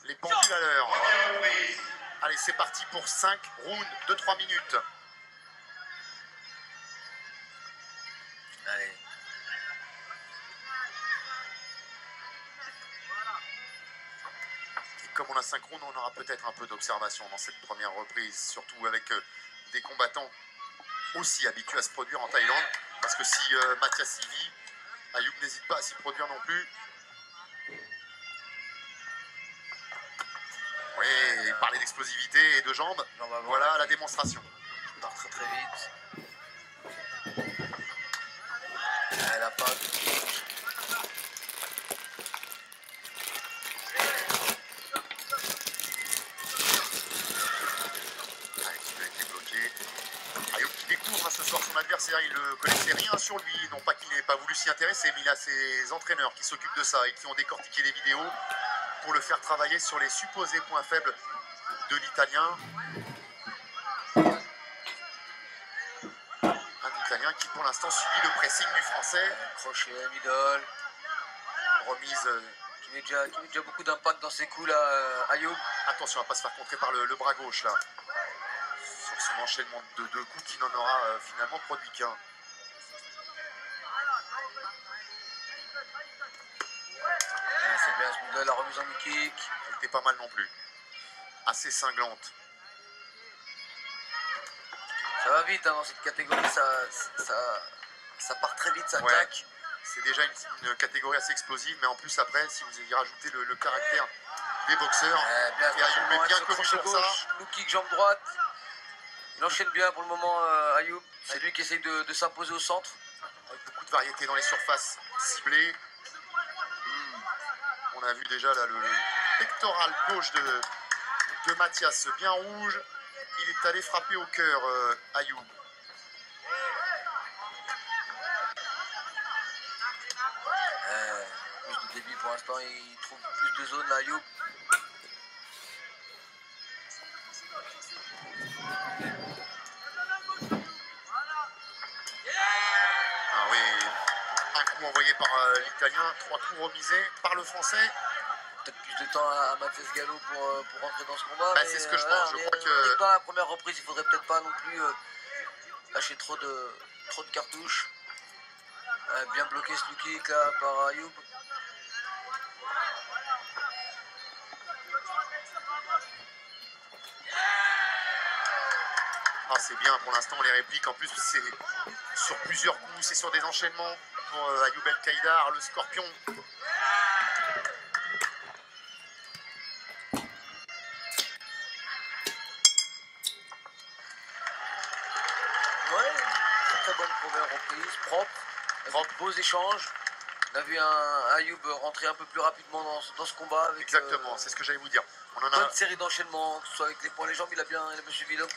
Les pendules à l'heure. Allez, c'est parti pour 5 rounds de 3 minutes. Allez. Et comme on a 5 rounds, on aura peut-être un peu d'observation dans cette première reprise, surtout avec des combattants aussi habitués à se produire en Thaïlande. Parce que si Mathias y vit, Ayoub n'hésite pas à s'y produire non plus. Oui, il parlait d'explosivité et de jambes. Voilà la démonstration. Il part très très vite. Elle a pas de kick. Il a été bloqué. Ayoub qui découvre ce soir son adversaire, il ne connaissait rien sur lui, non pas qu'il n'ait pas voulu s'y intéresser, mais il a ses entraîneurs qui s'occupent de ça et qui ont décortiqué les vidéos pour le faire travailler sur les supposés points faibles de l'Italien. Un Italien qui pour l'instant subit le pressing du Français. Crochet, middle. Remise. Qui met déjà beaucoup d'impact dans ses coups là, Ayoub. Attention à ne pas se faire contrer par le bras gauche là. Sur son enchaînement de 2 coups qui n'en aura finalement produit qu'un. C'est bien ce middle, la remise en kick. Elle était pas mal non plus. Assez cinglante. Ça va vite hein, dans cette catégorie, ça part très vite, ça claque. C'est déjà une catégorie assez explosive, mais en plus après, si vous y rajoutez le caractère des boxeurs, bien connu sur ça. Low kick, jambe droite. Il enchaîne bien pour le moment Ayoub. C'est lui qui essaye de s'imposer au centre. Avec beaucoup de variété dans les surfaces ciblées. On a vu déjà là, le pectoral gauche de Mathias bien rouge. Il est allé frapper au cœur Ayoub. Plus de débit pour l'instant, il trouve plus de zones là, Ayoub. Ah oui, un coup envoyé par l'Italien, 3 coups remisés par le Français. Peut-être plus de temps à Mathias Gallo pour rentrer dans ce combat. C'est ce que je pense. Je crois que dans la première reprise, il faudrait peut-être pas non plus lâcher trop de cartouches. Bien bloqué ce low kick là par Ayoub. Ah, c'est bien pour l'instant les répliques. En plus, c'est sur plusieurs coups, c'est sur des enchaînements pour Ayoub El Kaïdar, le scorpion. Ouais, très bonne première reprise, propre, beaux échanges. On a vu un Ayoub rentrer un peu plus rapidement dans ce combat. Avec, exactement, c'est ce que j'allais vous dire. On en a bonne série d'enchaînements, que ce soit avec les poings et les jambes, il a bien suivi. Donc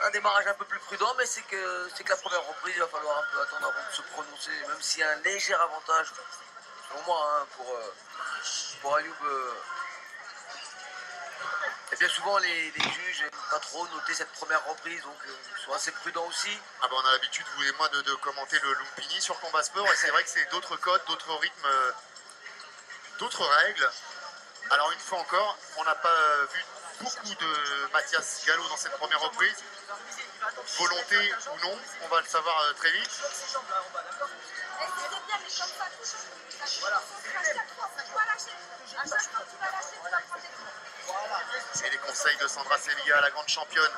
un démarrage un peu plus prudent, mais c'est que la première reprise, il va falloir un peu attendre avant de se prononcer, même s'il y a un léger avantage, selon moi, hein, pour Ayoub. Et bien souvent, les juges n'aiment pas trop noter cette première reprise, donc ils sont assez prudents aussi. Ah bah on a l'habitude, vous et moi, de commenter le Lumpini sur Combat Sport, et c'est vrai que c'est d'autres codes, d'autres rythmes, d'autres règles. Alors une fois encore, on n'a pas vu beaucoup de Mathias Gallo dans cette première reprise. Volonté ou non, on va le savoir très vite. C'est les conseils de Sandra Sevilla, la grande championne,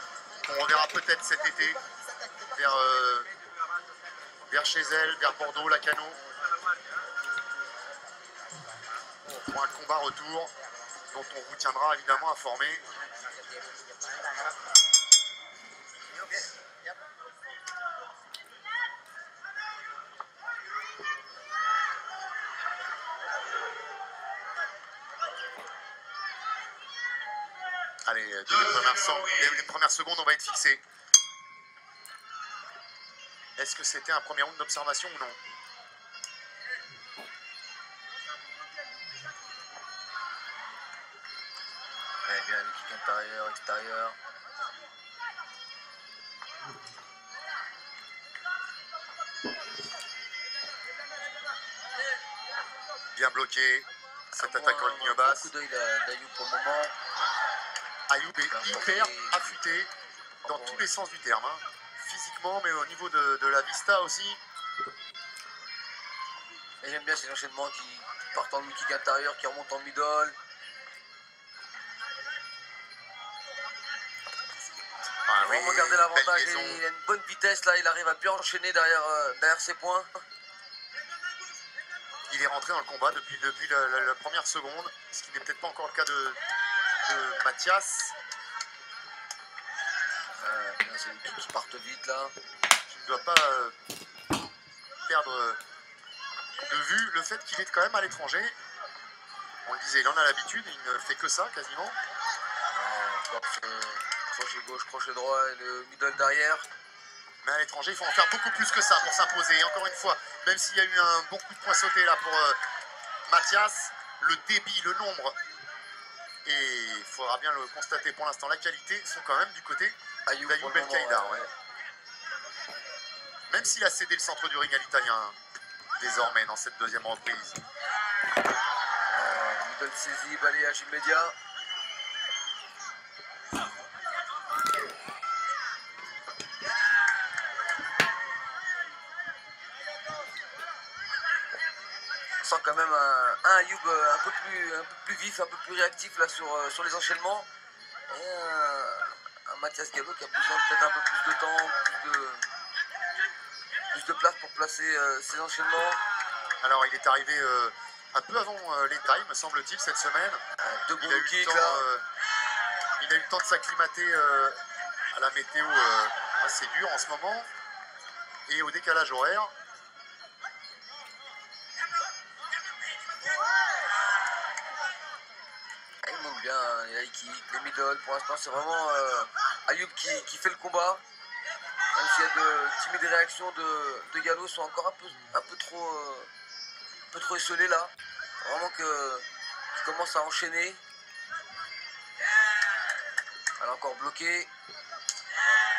qu'on reverra peut-être cet été vers chez elle, vers Bordeaux, Lacanau. Pour un combat retour dont on vous tiendra évidemment informé. Allez, dès les premières secondes, on va être fixé. Est-ce que c'était un premier round d'observation ou non? Ouais, bien le kick intérieur, extérieur. Bien bloqué. cette attaque en ligne basse. Coup d'œil d'Ayoub pour le moment. Ayoub est hyper affûté dans tous les sens du terme, hein. Physiquement, mais au niveau de la vista aussi. Et j'aime bien ces enchaînements qui partent en low kick intérieur, qui remontent en middle. Ah, Il va oui, vraiment garder l'avantage. belle liaison. Il a une bonne vitesse là, il arrive à bien enchaîner derrière ses points. Il est rentré dans le combat depuis la première seconde, ce qui n'est peut-être pas encore le cas de Mathias. C'est les trucs qui partent vite là. Qui ne doit pas perdre de vue le fait qu'il est quand même à l'étranger. On le disait, il en a l'habitude, il ne fait que ça quasiment. Crochet gauche, crochet droit et le middle derrière. Mais à l'étranger, il faut en faire beaucoup plus que ça pour s'imposer. Et encore une fois, même s'il y a eu un bon coup de poing sauté là pour Mathias, le débit, le nombre, et il faudra bien le constater pour l'instant, la qualité sont quand même du côté Ayoub El Qaïda. Ouais. Même s'il a cédé le centre du ring à l'italien désormais dans cette deuxième reprise. Middle saisie, balayage immédiat. On sent quand même un Ayoub un peu plus vif, un peu plus réactif là sur les enchaînements. Et un Mathias Gallo qui a besoin peut-être un peu plus de temps, plus de place pour placer ses enchaînements. Alors il est arrivé un peu avant les tailles, me semble-t-il, cette semaine. Il a eu le temps de s'acclimater à la météo assez dure en ce moment et au décalage horaire. Il monte bien les high kicks, les middle. Pour l'instant, c'est vraiment Ayoub qui fait le combat. Même s'il y a de timides réactions de Gallo, sont encore un peu trop esselés là. Vraiment qu'il commence à enchaîner. Elle est encore bloquée.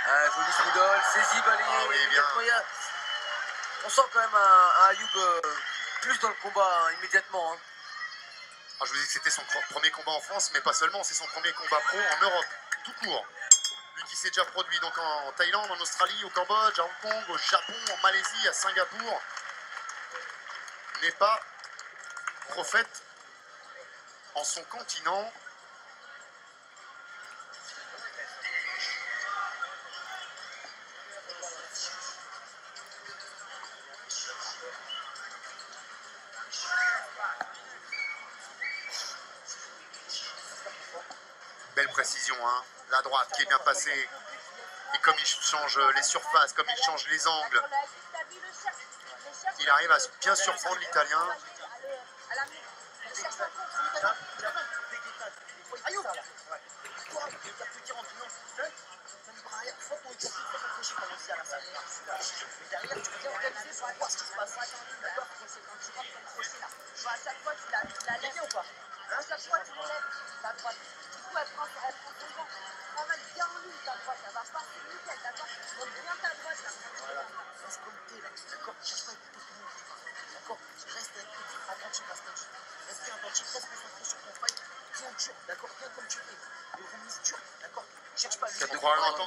Joli middle, saisie, balayé. Ah oui, bien. On sent quand même un Ayoub plus dans le combat hein, immédiatement. Hein. Alors, je vous dis que c'était son premier combat en France, mais pas seulement, c'est son premier combat pro en Europe, tout court. Lui qui s'est déjà produit donc en Thaïlande, en Australie, au Cambodge, à Hong Kong, au Japon, en Malaisie, à Singapour, n'est pas prophète en son continent. Belle précision, hein. La droite qui est bien passée. Et comme il change les surfaces, comme il change les angles, il arrive à bien surprendre l'Italien.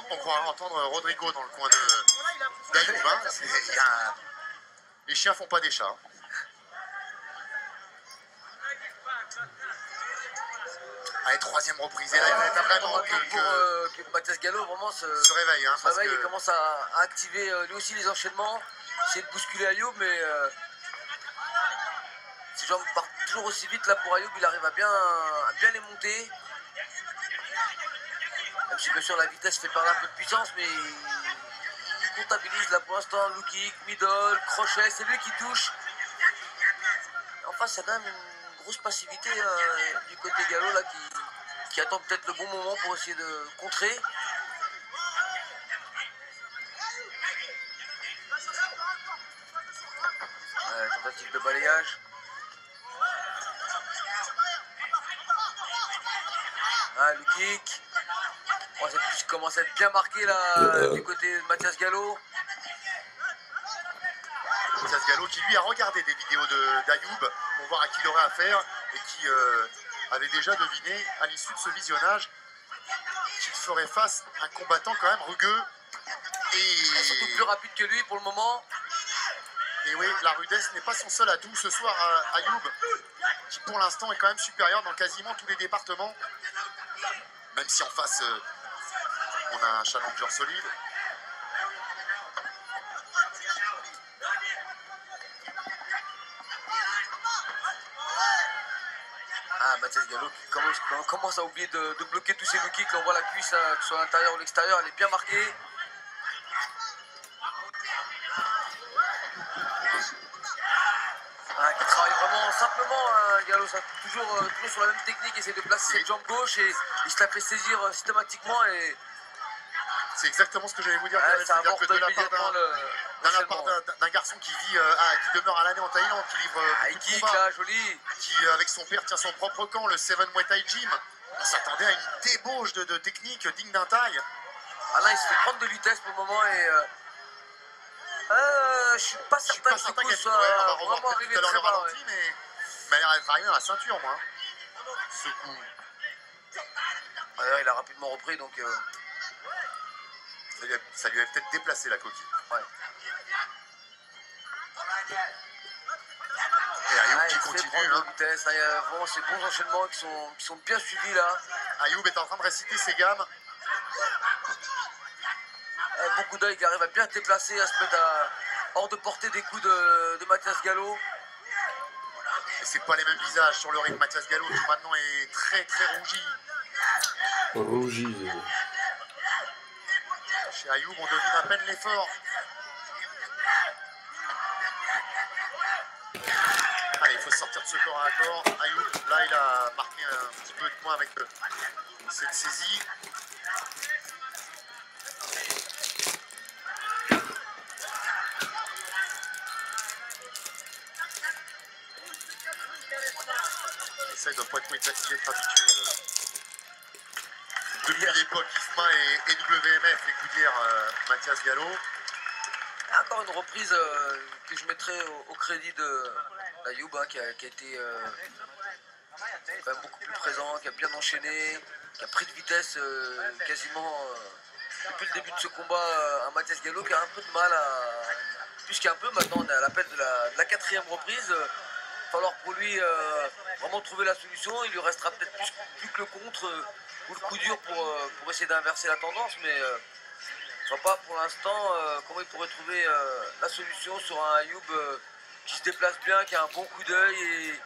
On croit entendre Rodrigo dans le coin d'Ayoub. Hein. Les chiens font pas des chats. Allez, troisième reprise. Et là, il y a vraiment que Mathias Gallo vraiment se réveille. Hein, parce que... Il commence à activer lui aussi les enchaînements. Essayer de bousculer Ayoub, mais ses jambes partent toujours aussi vite. Là pour Ayoub, il arrive à bien les monter. Même si bien sûr la vitesse fait perdre un peu de puissance, mais il comptabilise là pour l'instant. Low kick, middle, crochet, c'est lui qui touche. En face, il y a quand même une grosse passivité du côté Gallo là qui attend peut-être le bon moment pour essayer de contrer. Tentative de balayage. Le kick. Oh, ça commence à être bien marqué là du côté de Mathias Gallo. Mathias Gallo qui lui a regardé des vidéos d'Ayoub pour voir à qui il aurait affaire et qui avait déjà deviné à l'issue de ce visionnage qu'il ferait face à un combattant quand même rugueux Et surtout plus rapide que lui pour le moment. Et oui, la rudesse n'est pas son seul atout ce soir à Ayoub, qui pour l'instant est quand même supérieur dans quasiment tous les départements, même si en face on a un challenger solide. Ah, Mathias Gallo qui commence à oublier de bloquer tous ses low kicks. On voit la cuisse, que ce soit à l'intérieur ou à l'extérieur, elle est bien marquée. Ah, qui travaille vraiment simplement, Gallo, toujours sur la même technique, essaie de placer cette jambe gauche et il se la fait saisir systématiquement. Et c'est exactement ce que j'allais vous dire. ça C'est-à-dire que de la part le d'un garçon qui vit, qui demeure à l'année en Thaïlande, qui livre il beaucoup de kick combats, là, joli. qui avec son père tient son propre camp, le Seven Muay Thai Gym. On s'attendait à une débauche de technique digne d'un Thaï. Ah là, il se fait prendre de vitesse pour le moment et je suis pas certain que qu'il soit on va revoir vraiment arrivé tout à l'heure très le bas. ralenti, mais il a l'air d'être arrivé dans la ceinture, moi. Ce coup. D'ailleurs, il a rapidement repris, donc Ça lui a peut-être déplacé la coquille. ouais. Et Ayoub qui Il se fait continue. prendre de vitesse. Là, il y a vraiment ces bons enchaînements qui sont bien suivis là. Ayoub est en train de réciter ses gammes. Beaucoup d'œil qui arrive à bien se déplacer, à se mettre hors de portée des coups de Mathias Gallo. Et c'est pas les mêmes visages sur le ring. Mathias Gallo qui maintenant est très très rougi. Rougi. Chez Ayoub, on devine à peine l'effort. Allez, il faut sortir de ce corps à corps. Ayoub, là, il a marqué un petit peu de points avec cette saisie. Ça, il doit pas être fatigué de habitué. Depuis l'époque IFMA et WMF, écoutière Mathias Gallo. Encore une reprise que je mettrai au crédit d'Ayoub, qui a été quand même beaucoup plus présent, qui a bien enchaîné, qui a pris de vitesse quasiment depuis le début de ce combat. Un Mathias Gallo qui a un peu de mal puisqu'un peu maintenant on est à l'appel de la quatrième reprise. Il va falloir pour lui vraiment trouver la solution. Il lui restera peut-être plus que le contre ou le coup dur pour essayer d'inverser la tendance, mais je vois pas pour l'instant comment il pourrait trouver la solution sur un Ayoub qui se déplace bien, qui a un bon coup d'œil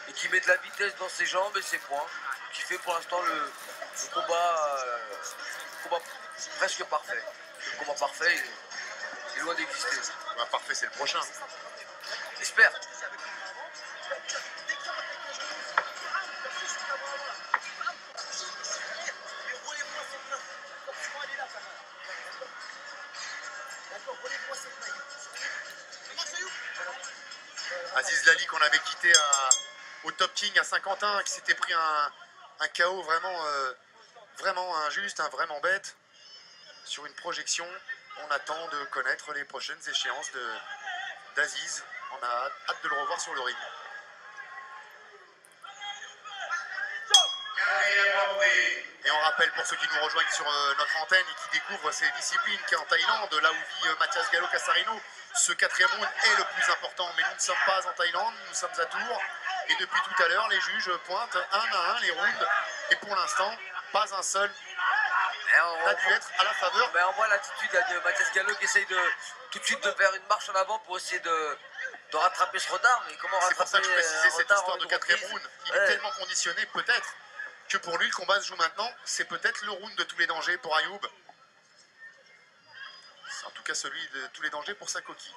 et qui met de la vitesse dans ses jambes et ses poings, qui fait pour l'instant le combat presque parfait. Le combat parfait est loin d'exister. Bah, parfait, c'est le prochain. J'espère. Aziz Lali qu'on avait quitté au Top King à Saint-Quentin, qui s'était pris un KO vraiment injuste, vraiment bête. Sur une projection, on attend de connaître les prochaines échéances d'Aziz. On a hâte de le revoir sur le ring. Et on rappelle pour ceux qui nous rejoignent sur notre antenne et qui découvrent ces disciplines qu'en Thaïlande, là où vit Mathias Gallo Casarino, ce quatrième round est le plus important. Mais nous ne sommes pas en Thaïlande, nous sommes à Tours. Et depuis tout à l'heure, les juges pointent un à un les rounds. Et pour l'instant, pas un seul n'a dû être à la faveur. On voit l'attitude de Mathias Gallo qui essaye tout de suite de faire une marche en avant pour essayer de rattraper ce retard. Mais comment rattraper? C'est pour ça que je précisais cette histoire de quatrième round. Il est tellement conditionné, peut-être, que pour lui, le combat se joue maintenant. C'est peut-être le round de tous les dangers pour Ayoub. C'est en tout cas celui de tous les dangers pour sa coquille.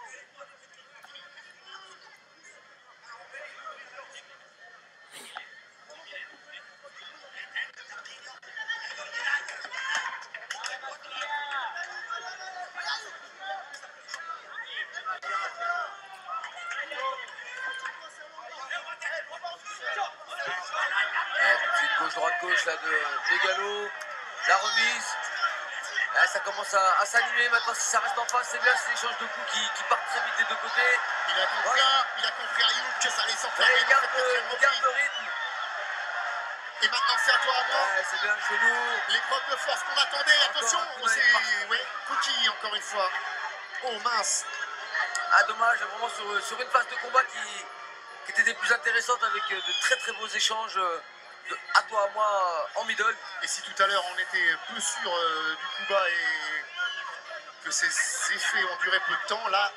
Tout de suite gauche-droite-gauche là de Gallo. La remise. Là, ça commence à s'animer maintenant. Si ça reste en face, c'est bien. C'est l'échange de coups qui partent très vite des deux côtés. Il a compris, Voilà. il a compris Ayoub que ça allait Mais s'enflammer il dans garde, cette quatrième il garde reprise. le rythme. Et maintenant c'est à toi, à moi. Ouais, c'est bien chez nous. L'épreuve de force qu'on attendait. Encore Attention, un coup on d'œil s'est... parfait. Ouais, Cookie encore une fois. Oh mince. Ah, dommage, vraiment sur une phase de combat qui était des plus intéressantes avec de très très beaux échanges à toi à moi en middle. Et si tout à l'heure on était peu sûr du coup bas et que ces effets ont duré peu de temps, là,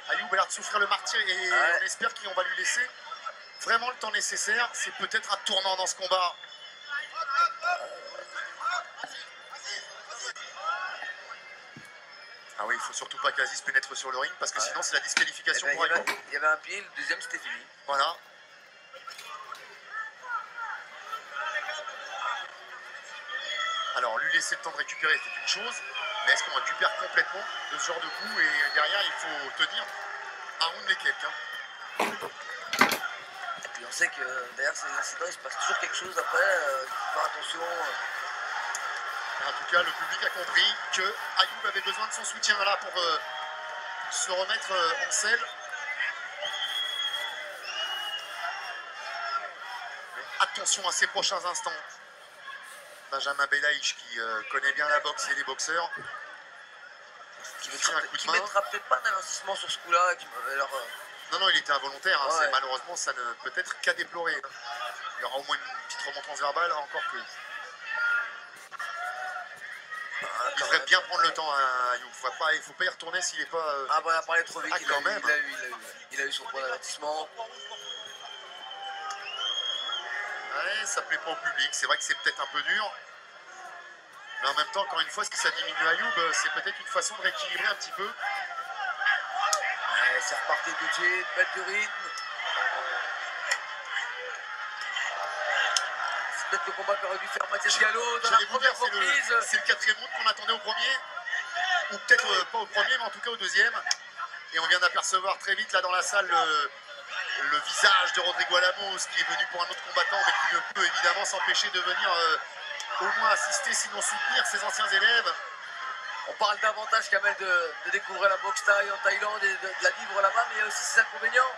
Ayoub a l'air de souffrir le martyr et Ouais. on espère qu'on va lui laisser vraiment le temps nécessaire. C'est peut-être un tournant dans ce combat. Ah oui, il faut surtout pas qu'Aziz pénètre sur le ring parce que sinon c'est la disqualification Eh ben, pour Ayoub. il y avait un pied, le deuxième c'était fini. Voilà. Alors lui laisser le temps de récupérer c'est une chose, mais est-ce qu'on récupère complètement de ce genre de coup et derrière il faut tenir un round les quelques. Et on sait que derrière ces incidents il se passe toujours quelque chose après, il faut faire attention. En tout cas, le public a compris que Ayoub avait besoin de son soutien là pour se remettre en selle. Mais attention à ces prochains instants. Benjamin Belaïch qui connaît bien la boxe et les boxeurs. Qui tire un coup de Qui main. mettra peut-être pas d'investissement sur ce coup-là. Non, non, il était involontaire. Hein. Ouais. Malheureusement, ça ne peut être qu'à déplorer. Hein. Il y aura au moins une petite remontance verbale, encore que. Il devrait bien prendre le temps à Ayoub. Il ne faut pas y retourner s'il n'est pas. Ah bah il a parlé trop vite, Ah, quand même. il a eu son point d'avertissement. Ouais, ça plaît pas au public. C'est vrai que c'est peut-être un peu dur. Mais en même temps, encore une fois, si ça diminue Ayoub, c'est peut-être une façon de rééquilibrer un petit peu. Ouais, c'est reparti de suite, mettre du rythme. C'est peut-être le combat qu'aurait dû faire Mathias Gallo dans la J'allais vous dire, première reprise. c'est le quatrième round qu'on attendait au premier. Ou peut-être pas au premier, mais en tout cas au deuxième. Et on vient d'apercevoir très vite là dans la salle le visage de Rodrigo Alamos qui est venu pour un autre combattant mais qui ne peut évidemment s'empêcher de venir au moins assister sinon soutenir ses anciens élèves. On parle davantage Kamel de découvrir la boxe thaï en Thaïlande et de la vivre là-bas, mais il y a aussi ses inconvénients.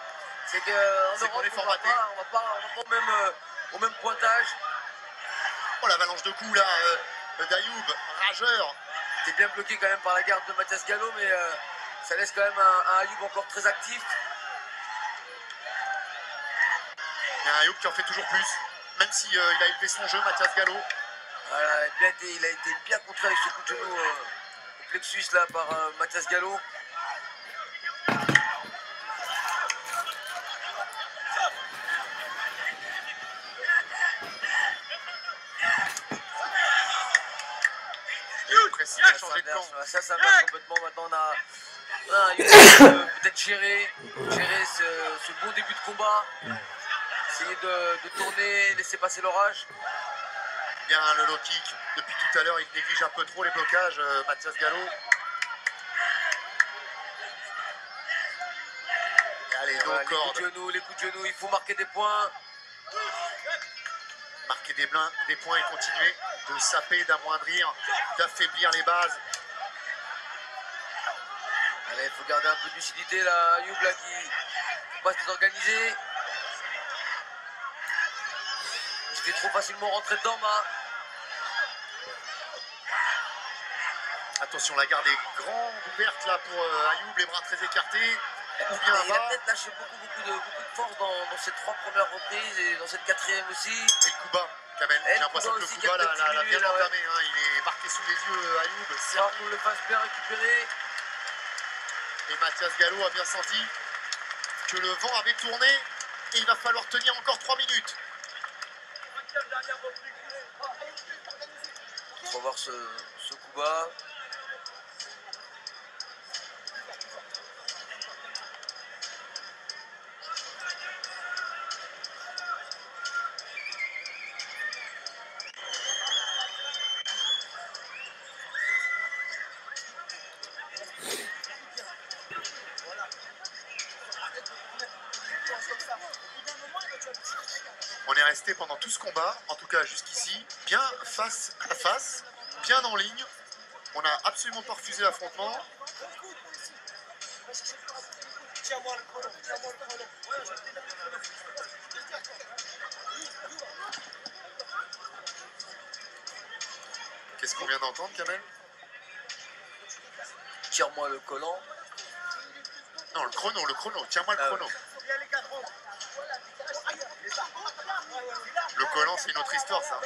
C'est qu'en Europe, qu'on est on formaté. va pas au même pointage. Oh l'avalanche de coups là d'Ayoub, rageur. T'es bien bloqué quand même par la garde de Mathias Gallo, mais ça laisse quand même un Ayoub encore très actif. Il y a un Ayoub qui en fait toujours plus, même si il a élevé son jeu, Mathias Gallo. Voilà, il a été bien contré avec ce coup de genou au plexus là par Mathias Gallo. Et le précis a changé de camp. Ça s'inverse complètement. Maintenant, on a peut-être gérer ce bon début de combat. Essayer de tourner, laisser passer l'orage. Bien le low kick. Depuis tout à l'heure, il néglige un peu trop les blocages, Mathias Gallo. Et allez, dos Voilà, aux cordes. les coups de genoux, il faut marquer des points. Marquer des points et continuer de saper, d'amoindrir, d'affaiblir les bases. Allez, il faut garder un peu de lucidité là, Ayoub là qui ne pas se désorganiser. Il se fait trop facilement rentrer dedans, bah. Attention, la garde est grande ouverte là pour Ayoub, les bras très écartés. Ou bien Il a bas. peut-être lâché beaucoup de force dans ces 3 premières reprises et dans cette 4e aussi. Et le Kuba, Kamel. J'ai l'impression que le Kuba l'a bien entamé. Hein. Il est marqué sous les yeux, Ayoub. Ça qu'on le fasse bien récupérer. Et Mathias Gallo a bien senti que le vent avait tourné et il va falloir tenir encore 3 minutes. On va voir ce coup bas. On est resté pendant tout ce combat, en tout cas jusqu'ici, bien face à face, bien en ligne. On n'a absolument pas refusé l'affrontement. Qu'est-ce qu'on vient d'entendre, Kamel? Tire-moi le collant. Non, le chrono, tiens-moi le chrono. Le collant, c'est une autre histoire, ça.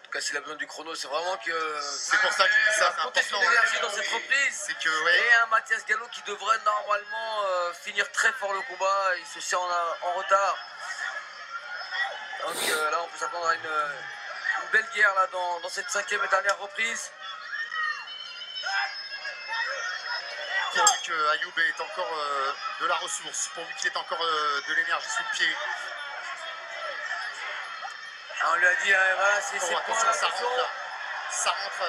En tout cas, s'il a besoin du chrono, c'est vraiment que... C'est pour ça qu'il dit ça, c'est compter sur important. l'énergie dans cette reprise. C'est que, ouais. Et un Mathias Gallo qui devrait normalement finir très fort le combat. Il se tient en retard. Donc là, on peut s'attendre à une belle guerre là, dans cette 5e et dernière reprise. Pourvu que Ayoub ait encore de la ressource, pourvu qu'il ait encore de l'énergie sous le pied. Ah, on lui a dit, voilà, c'est Oh, point attention, là, ça rentre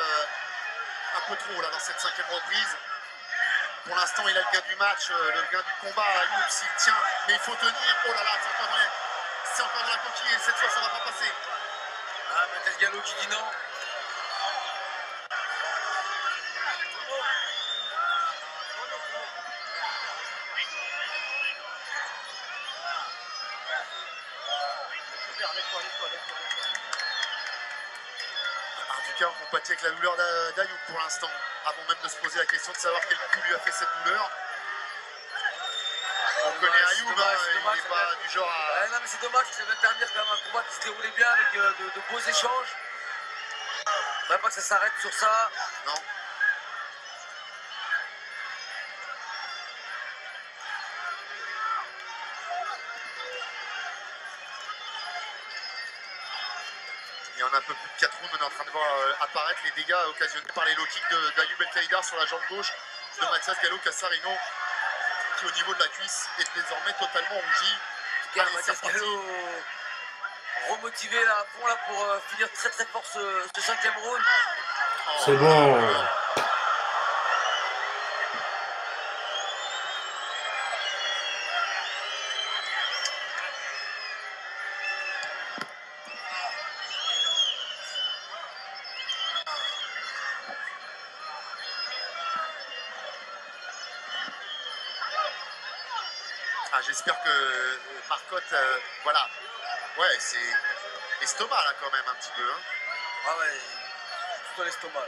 un peu trop là dans cette 5e reprise. Pour l'instant, il a le gain du match, le gain du combat. Ayoub, s'il tient, mais il faut tenir. Oh là là, c'est encore dans la coquille et cette fois, ça ne va pas passer. Ah, Mathias Gallo qui dit non. En tout cas, on compatit avec la douleur d'Ayoub pour l'instant, avant même de se poser la question de savoir quel coup lui a fait cette douleur. On connaît Ayoub, il n'est pas du genre à... Non mais c'est dommage, ça va terminer quand même un combat qui se déroulait bien avec de beaux échanges. Il ne faudrait pas que ça s'arrête sur ça. Non. Et en un peu plus de 4 rounds, on est en train de voir apparaître les dégâts occasionnés par les low kicks d'Ayoub El Kaïdar sur la jambe gauche de Mathias Gallo Casarino, qui au niveau de la cuisse est désormais totalement rougi. Allez, Mathias Gallo remotivé là, à fond là, pour finir très très fort ce 5e round. C'est bon. Ah, j'espère que Marcotte, voilà, ouais, c'est estomac là quand même un petit peu. Hein. Ah ouais, tout à l'estomac.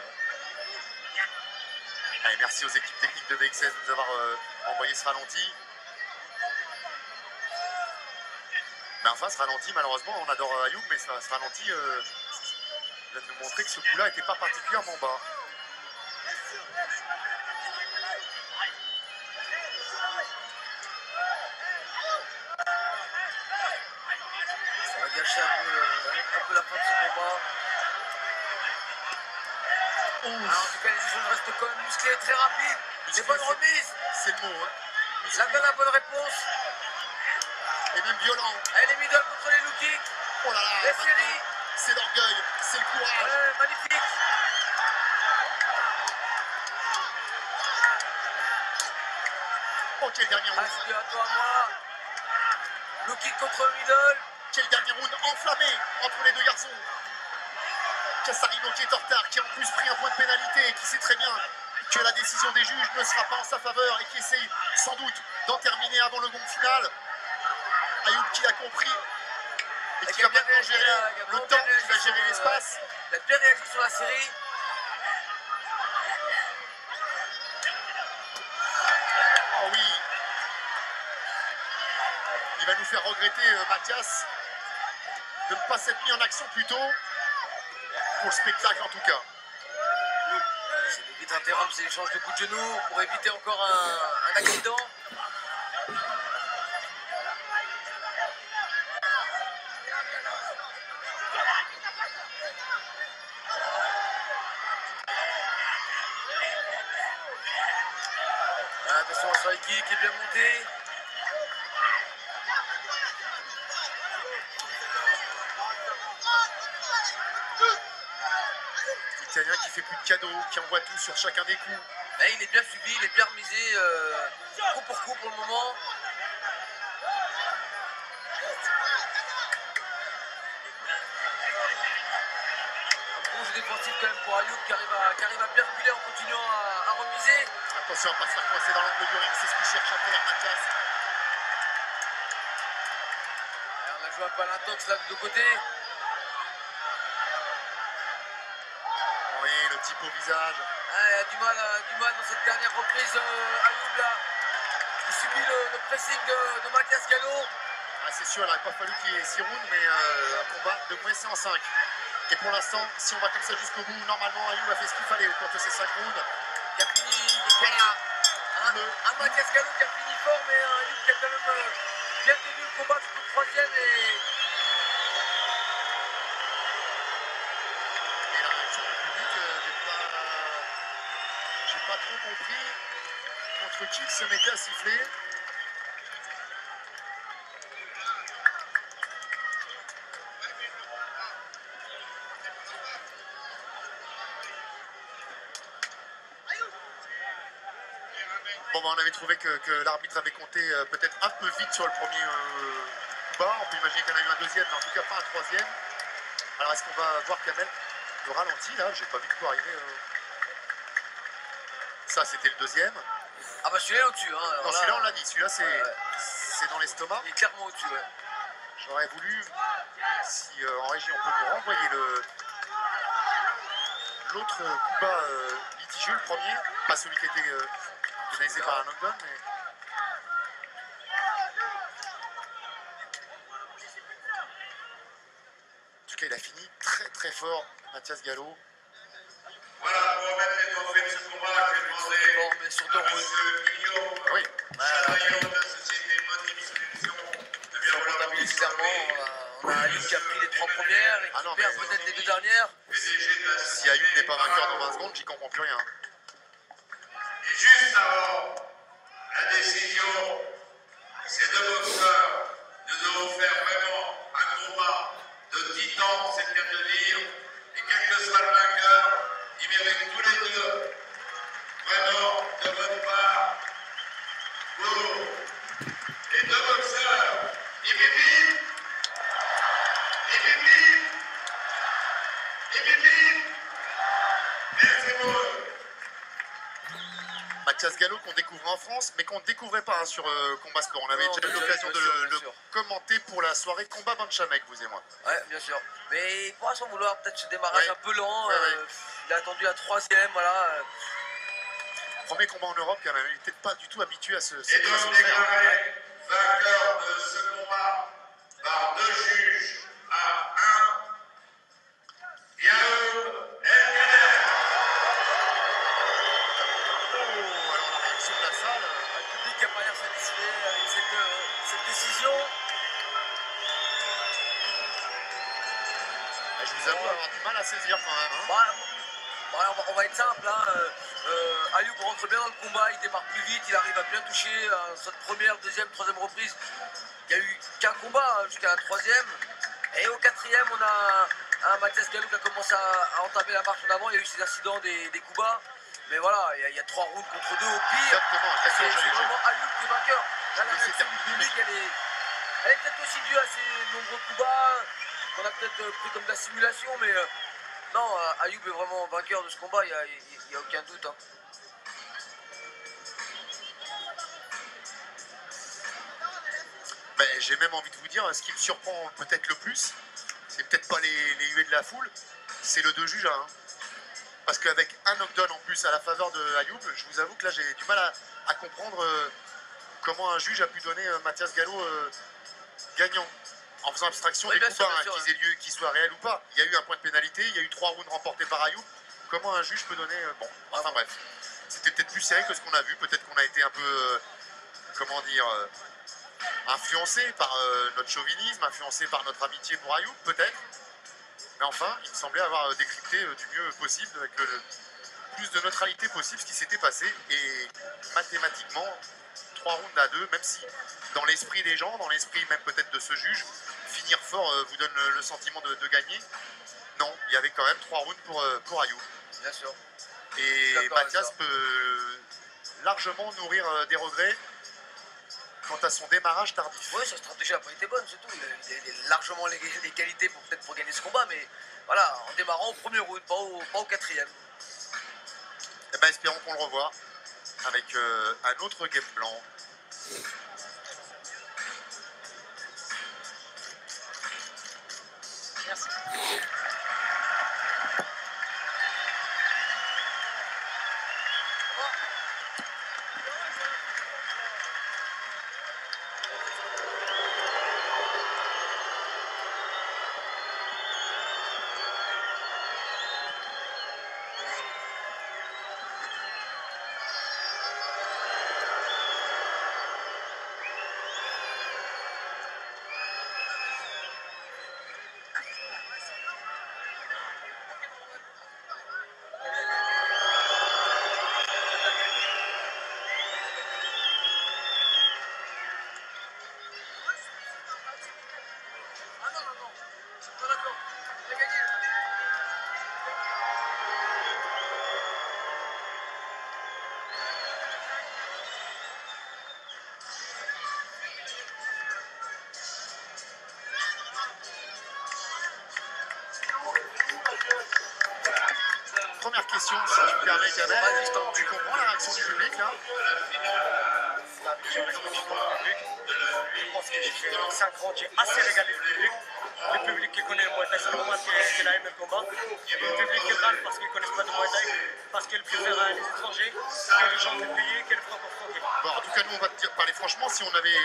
Allez, merci aux équipes techniques de VX16 de nous avoir envoyé ce ralenti. Mais enfin, ce ralenti, malheureusement, on adore Ayoub, mais ce ralenti vient de nous montrer que ce coup-là n'était pas particulièrement bas. Ça va gâcher un peu la fin de ce combat. Ah, en tout cas, les échanges restent quand même musclés, très rapides. Des bonnes remises. C'est le mot. Hein. La bonne réponse. Et même violent. Elle est middle contre les low kicks. Oh là là, les séries. C'est l'orgueil, c'est le courage. Ouais, magnifique. Oh, quel dernier round. Aspire à toi, moi. Low kick contre middle. Quel dernier round enflammé entre les deux garçons. Casarino qui est en retard, qui a en plus pris un point de pénalité et qui sait très bien que la décision des juges ne sera pas en sa faveur et qui essaye sans doute d'en terminer avant le gong final. Ayoub qui l'a compris et qui va maintenant gérer le temps, qui va gérer l'espace. Il a bien réagi sur la série. Oh oui. Il va nous faire regretter Mathias de ne pas s'être mis en action plus tôt. Pour le spectacle en tout cas. C'est de vite interrompre ces échanges de coups de genoux pour éviter encore un accident. Attention à Saiki qui est bien monté. L'Italien qui fait plus de cadeaux, qui envoie tout sur chacun des coups. Mais il est bien suivi, il est bien remisé coup pour coup pour le moment. Bon jeu défensif quand même pour Ayoub qui arrive à bien reculer en continuant à remiser. Attention à ne pas se faire coincer dans l'angle du ring, c'est ce qu'il cherche à faire Mathias. Et on a joué un peu à l'intox là de deux côtés. Oui, le type au visage. Ah, il a du mal dans cette dernière reprise. Ayoub là, qui subit le pressing de Mathias Gallo. Ah, c'est sûr, il n'aurait pas fallu qu'il y ait 6 rounds, mais un combat de moins c'est en 5. Et pour l'instant, si on va comme ça jusqu'au bout, normalement Ayoub a fait ce qu'il fallait au cours de ces 5 rounds. Qui a fini, Voilà. un Mathias Gallo qui a fini fort, mais un Ayoub qui a quand même bien tenu le combat jusqu'au troisième. Et la réaction du public, j'ai pas trop compris contre qui il se mettait à siffler. Bon, bah, on avait trouvé que l'arbitre avait compté peut-être un peu vite sur le premier coup bas. On peut imaginer qu'il y en a eu un deuxième, mais en tout cas pas un troisième. Alors est-ce qu'on va voir Kamel le ralenti là? J'ai pas vu de quoi arriver. Ça c'était le deuxième. Ah bah celui-là est au-dessus. Hein. Non, celui-là on l'a dit, celui-là c'est dans l'estomac. Il est clairement au-dessus, ouais. J'aurais voulu, si en régie on peut nous renvoyer l'autre coup bas litigieux, le premier, pas celui qui était pénalisé par un knockdown, mais... En tout cas, il a fini très très fort, Mathias Gallo. Voilà, pour remettre les trophées de ce combat, je vais demander Bon, mais sur deux à rounds. M. Pignot, Oui, chevalier de la société Mode Distribution, de bien vouloir Comptabilise clairement, on a Ayoub qui a pris les 3 premières et qui Ah non, perd mais- peut-être les 2 dernières. PDG de la si Ayoub n'est pas vainqueur dans 20 secondes, j'y comprends plus rien. Et juste avant la décision, ces deux boxeurs nous devons faire vraiment un combat de titan, c'est le cas de dire. Et quel que soit le vainqueur, ils méritent tous les deux vraiment de votre part pour les deux boxeurs. Et bibi, et bibi, et bibi. Merci beaucoup. Mathias Gallo qu'on découvre en France, mais qu'on ne découvrait pas hein, sur Combat Sport. On avait Non, déjà eu bien l'occasion sûr, de bien le sûr. commenter pour la soirée Combat Benchamek, vous et moi. Ouais, bien sûr. Mais il pourra s'en vouloir, peut-être ce démarrage Ouais. un peu lent. Ouais, ouais. Il a attendu un troisième, voilà. Premier combat en Europe, quand même. Il n'était pas du tout habitué à ce Et donc faire. déclaré vainqueur de ce combat par 2 juges à 1, Yaoub El-Kader. Oh, alors la réaction de la salle. Le public n'a pas l'air satisfait avec cette décision. Je vous avoue avoir du mal à saisir quand même. Hein. On va être simple. Hein. Ayoub rentre bien dans le combat, il démarre plus vite, il arrive à bien toucher à cette première, deuxième, troisième reprise. Il n'y a eu qu'un combat hein, jusqu'à la troisième. Et au quatrième, on a un Mathias Gallo qui a commencé à entamer la marche en avant. Il y a eu ces incidents des coups bas. Mais voilà, il y a 3 rounds contre 2 au pire. Exactement. C'est Exactement, j'allais vraiment Ayoub qui est vainqueur. Là, la Mais c'est réaction du terminé, public, elle est peut-être aussi due à ces nombreux coups bas qu'on a peut-être pris comme de la simulation. Mais non, Ayoub est vraiment vainqueur de ce combat, il n'y a aucun doute. Hein. Ben, j'ai même envie de vous dire, ce qui me surprend peut-être le plus, c'est peut-être pas les huées de la foule, c'est le 2 juges. Hein. Parce qu'avec un knockdown en plus à la faveur de Ayoub, je vous avoue que là j'ai du mal à comprendre comment un juge a pu donner Mathias Gallo gagnant. En faisant abstraction Oui, des bien coups sûr, bas, bien sûr, qu'ils aient lieu, qu'ils soient réels ou pas. Il y a eu un point de pénalité, il y a eu 3 rounds remportés par Ayoub. Comment un juge peut donner... bon, enfin bref. C'était peut-être plus serré que ce qu'on a vu. Peut-être qu'on a été un peu, comment dire, influencé par notre chauvinisme, influencé par notre amitié pour Ayoub, peut-être. Mais enfin, il me semblait avoir décrypté du mieux possible, avec le plus de neutralité possible, ce qui s'était passé. Et mathématiquement, 3 rounds à 2, même si dans l'esprit des gens, dans l'esprit même peut-être de ce juge, finir fort vous donne le sentiment de gagner. Non, il y avait quand même 3 rounds pour Ayoub. Bien sûr. Et d'accord avec Mathias ça. peut largement nourrir des regrets quant à son démarrage tardif. Oui, sa stratégie n'a pas été bonne, c'est tout. Il a largement les qualités pour peut-être pour gagner ce combat, mais voilà, en démarrant au premier round, pas au quatrième. Eh ben, espérons qu'on le revoie avec un autre game plan. Merci. Première question, si tu me permets, Kamel. Vas-y, je t'en prie. Tu comprends la réaction du public là? Je respecte le public. Je pense que j'ai fait 5 rounds, j'ai assez régalé le public. Le public qui connaît le Muay Thai, c'est normal qu'il a aimé le combat. Le public qui râle parce qu'ils ne connaissent pas de Muay Thai, parce qu'ils préfèrent les étrangers, que les gens du pays, que les francophones. Bon, en tout cas, nous, on va te parler franchement, si on avait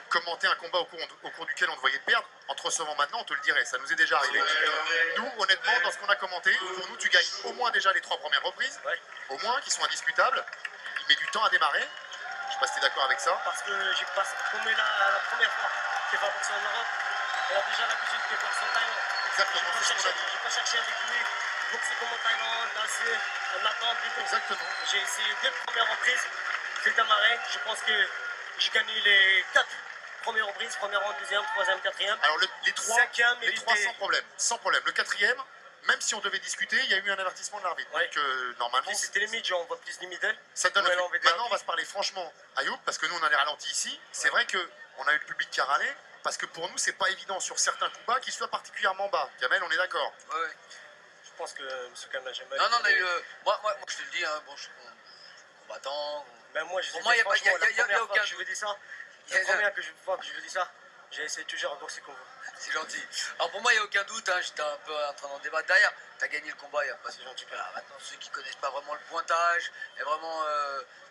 commenté un combat au cours duquel on te voyait perdre, en te recevant maintenant, on te le dirait, ça nous est déjà arrivé. Nous, honnêtement, dans ce qu'on a commenté, pour nous, tu gagnes au moins déjà les 3 premières reprises, Ouais. au moins, qui sont indiscutables. Il met du temps à démarrer. Je sais pas si tu es d'accord avec ça. Parce que j'ai passé, comme la première fois qu'il va boxer en Europe, on a déjà l'habitude de boxer en Thaïlande. Exactement, c'est ce qu'on a dit. J'ai pas cherché avec lui, boxer comme en Thaïlande, danser, en attente et tout. Exactement. J'ai essayé 2 premières reprises, j'ai démarré. Je pense que j'ai gagné les 4 premières reprises, première round, deuxième, troisième, quatrième. Alors, les 3 Cinquième, il sans était- problème. Sans problème. Le 4e, même si on devait discuter, il y a eu un avertissement de l'arbitre. Ouais. Donc, normalement, Puis c'était les midgets, on voit plus les middle. ça te donne Ouais, le là, on truc. va dire Maintenant, on va se parler franchement, Ayoub, parce que nous, on a les ralentis ici. C'est vrai qu'on a eu le public qui a râlé, parce que pour nous, c'est pas évident sur certains coups bas qu'ils soient particulièrement bas. Kamel, on est d'accord. Ouais. Je pense que M. Kam n'a jamais. Non, on a eu. Moi, je te le dis, hein, bon, je suis combattant. Ben moi, je Pour moi, y a pas- franchement, y a- la y a- y a première fois aucun que je vous dis ça, Y a- la première fois que je vous dis ça, j'ai essayé toujours de boxer comme vous. C'est gentil. Alors pour moi, il n'y a aucun doute, hein, j'étais un peu en train d'en débattre derrière. Tu as gagné le combat, il n'y a pas de C'est gentil. Voilà, maintenant, ceux qui ne connaissent pas vraiment le pointage, et vraiment,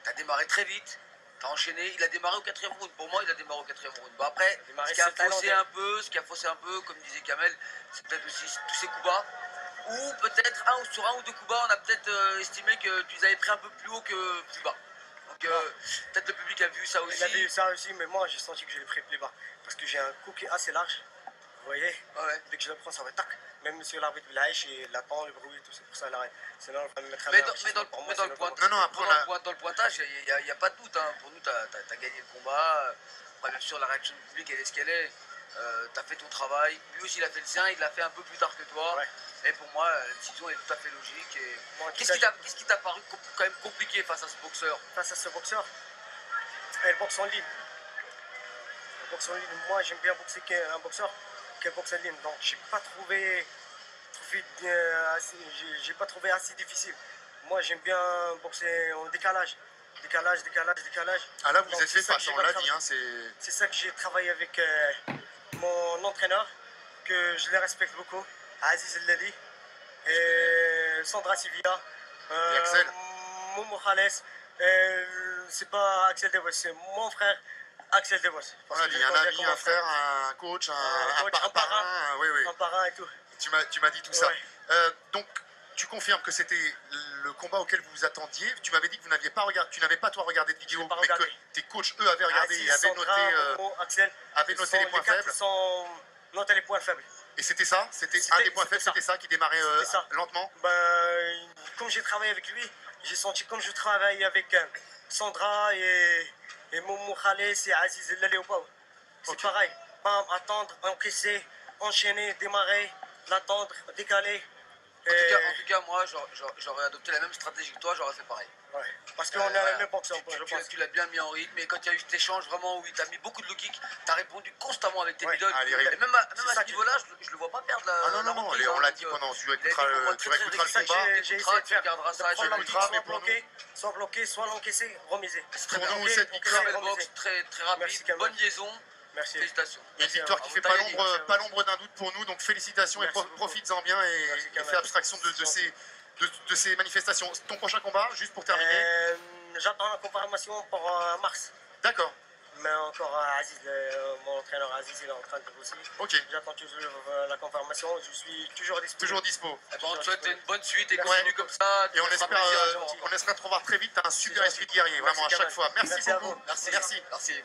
tu as démarré très vite, tu as enchaîné. Il a démarré au 4e round. Pour moi, il a démarré au 4e round. Bon, après, Démarré, ce qui a c'est faussé thaïlandais. un peu, comme disait Kamel, c'est peut-être aussi tous ces coups bas. Ou peut-être sur un ou deux coups bas, on a peut-être estimé que tu les avais pris un peu plus haut que plus bas. Donc peut-être le public a vu ça aussi. Il avait eu ça aussi, mais moi, j'ai senti que je l'ai pris plus bas. Parce que j'ai un coup qui est assez large. Vous voyez, Ouais. dès que je le prends, ça va tac. Même monsieur l'arbitre, il lâche, il attend le bruit et tout, c'est pour ça qu'il arrête. Sinon, on va me mettre un Mais avertissement. Pour moi, dans c'est le le point, combat. Non, non, après, dans le pointage, il n'y a pas de doute. Hein. Pour nous, tu as gagné le combat. Après, bien sûr, la réaction du public, elle est ce qu'elle est. Tu as fait ton travail. Lui aussi, il a fait le sien. Il l'a fait un peu plus tard que toi. Ouais. Et pour moi, la décision est tout à fait logique. Et Moi, en tout qu'est-ce cas, qui t'a paru quand même compliqué face à ce boxeur? face à ce boxeur, elle boxe en ligne. Elle boxe en ligne. Moi, j'aime bien boxer un boxeur qui boxe en ligne. Donc, j'ai pas trouvé assez difficile. Moi, j'aime bien boxer en décalage. Décalage. Ah là, vous Donc, êtes fait c'est ça face, que on j'ai l'a pas dit, hein, c'est... C'est ça que j'ai travaillé avec mon entraîneur, que je les respecte beaucoup, Aziz El-Lali, et Sandra Sivia, Et Axel. Momo Khales, c'est pas Axel Devos, c'est mon frère Axel Devos. On a dit, un ami, un frère, un coach, un parrain, oui, oui. Un parrain et tout. Tu m'as dit tout ça. Ouais. Donc, tu confirmes que c'était le combat auquel vous vous attendiez. Tu m'avais dit que vous n'aviez pas regardé, tu n'avais pas toi regardé de vidéo, pas mais que regardé. tes coachs, eux, avaient regardé Aziz, et avaient Sandra, noté, Momo, Axel, avaient noté les points faibles. Ils sont notés les points faibles. Et c'était ça? C'était C'était- un des points c'était faibles, ça. c'était ça qui démarrait C'était ça. lentement? Ben, comme j'ai travaillé avec lui, j'ai senti comme je travaille avec Sandra et Momo Khales et Aziz El Léopard. C'est Ok. pareil. Bam, attendre, encaisser, enchaîner, démarrer, l'attendre, décaler. En tout cas, moi, j'aurais adopté la même stratégie que toi, j'aurais fait pareil. Ouais. Parce qu'on est à la même boxe, je pense. Tu l'as bien mis en rythme, et quand il y a eu cet échange vraiment où il t'a mis beaucoup de low kick, t'as répondu constamment avec tes middle. Ah, Et même à ce niveau-là, je le vois pas perdre la. Ah non, reprise, on hein, l'a donc, dit pendant, tu il a écouteras été pour moi le très combat. J'ai essayé de Tu regarderas ça, prendre la tu lutte, écouteras, mais soit pour nous- bloqué, soit l'encaisser, remiser. Très Pour bien. nous, Ok, cette donc, victoire, très belle remisée. boxe, très, très rapide, Merci, Kamel. bonne liaison. Merci. Félicitations. Et une victoire qui fait Bravo, pas l'ombre d'un doute pour nous, donc félicitations et Merci beaucoup. profites-en bien et Kamel. fais abstraction de ces manifestations. Ton prochain combat, juste pour terminer. J'attends la confirmation pour mars. D'accord, Mais encore Aziz, mon entraîneur Aziz, il est en train de négocier. ok, J'attends toujours la confirmation. Je suis toujours disponible. toujours dispo. Bon, on te souhaite une bonne suite et Merci. continue comme ça. Et on Ça fera espère, plaisir à te voir encore. on espère te revoir très vite, t'as un super C'est esprit de guerrier, Merci, vraiment à chaque Kamel. fois. Merci Merci à beaucoup. vous. Merci. Merci.